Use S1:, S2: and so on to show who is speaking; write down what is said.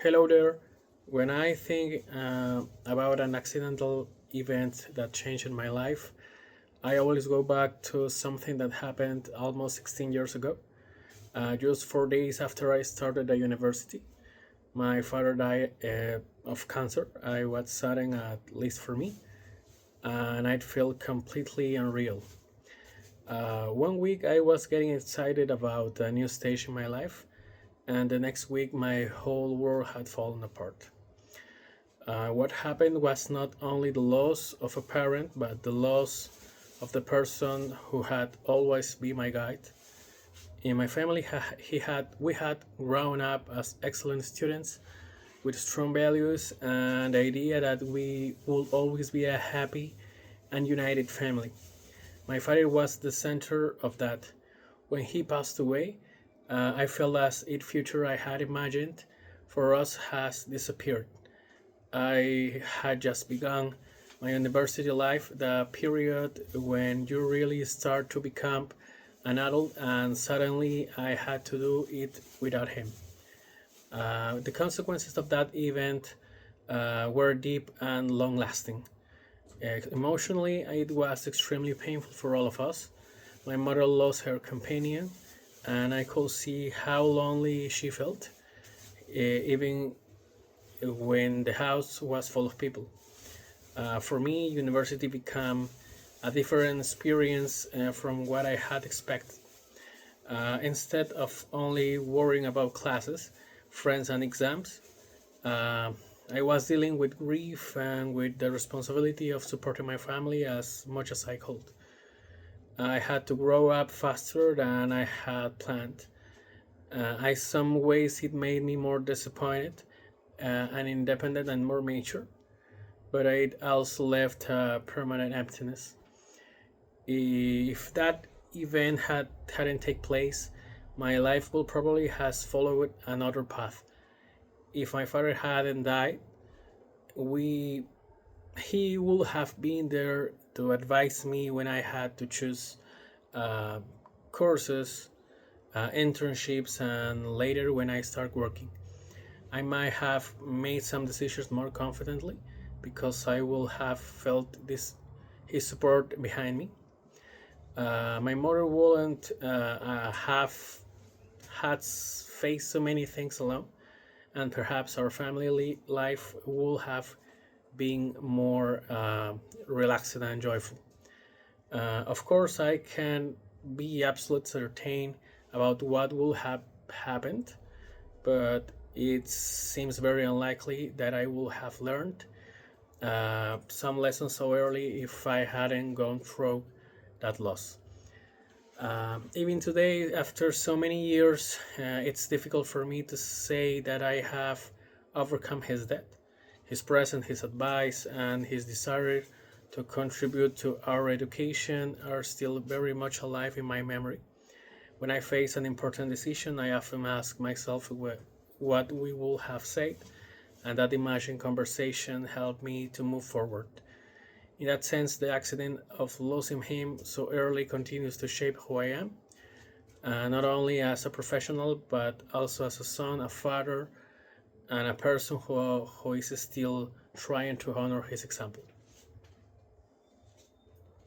S1: Hello there. When I think about an accidental event that changed my life, I always go back to something that happened almost 16 years ago. Just 4 days after I started the university, my father died of cancer. I was sudden, at least for me, and I felt completely unreal. One week I was getting excited about a new stage in my life, and the next week my whole world had fallen apart. What happened was not only the loss of a parent, but the loss of the person who had always been my guide. In my family, we had grown up as excellent students with strong values and the idea that we would always be a happy and united family. My father was the center of that. When he passed away, I felt as if future I had imagined for us has disappeared. I had just begun my university life, the period when you really start to become an adult, and suddenly I had to do it without him. The consequences of that event were deep and long lasting. Emotionally, it was extremely painful for all of us. My mother lost her companion, and I could see how lonely she felt, even when the house was full of people. For me, university became a different experience from what I had expected. Instead of only worrying about classes, friends, and exams, uh, I was dealing with grief and with the responsibility of supporting my family as much as I could. I had to grow up faster than I had planned. I some ways it made me more disappointed and independent and more mature, but it also left a permanent emptiness. If that event hadn't take place, my life would probably has followed another path. If my father hadn't died, we he would have been there to advise me when I had to choose uh, courses, internships, and later when I start working. I might have made some decisions more confidently because I will have felt this his support behind me. My mother wouldn't have faced so many things alone, and perhaps our family life would have been more relaxed and joyful. Of course, I can be absolutely certain about what will have happened, but it seems very unlikely that I would have learned some lessons so early if I hadn't gone through that loss. Even today, after so many years, it's difficult for me to say that I have overcome his death. His presence, his advice, and his desire to contribute to our education are still very much alive in my memory. When I face an important decision, I often ask myself what we would have said, and that imagined conversation helped me to move forward. In that sense, the accident of losing him so early continues to shape who I am, not only as a professional, but also as a son, a father, and a person who is still trying to honor his example.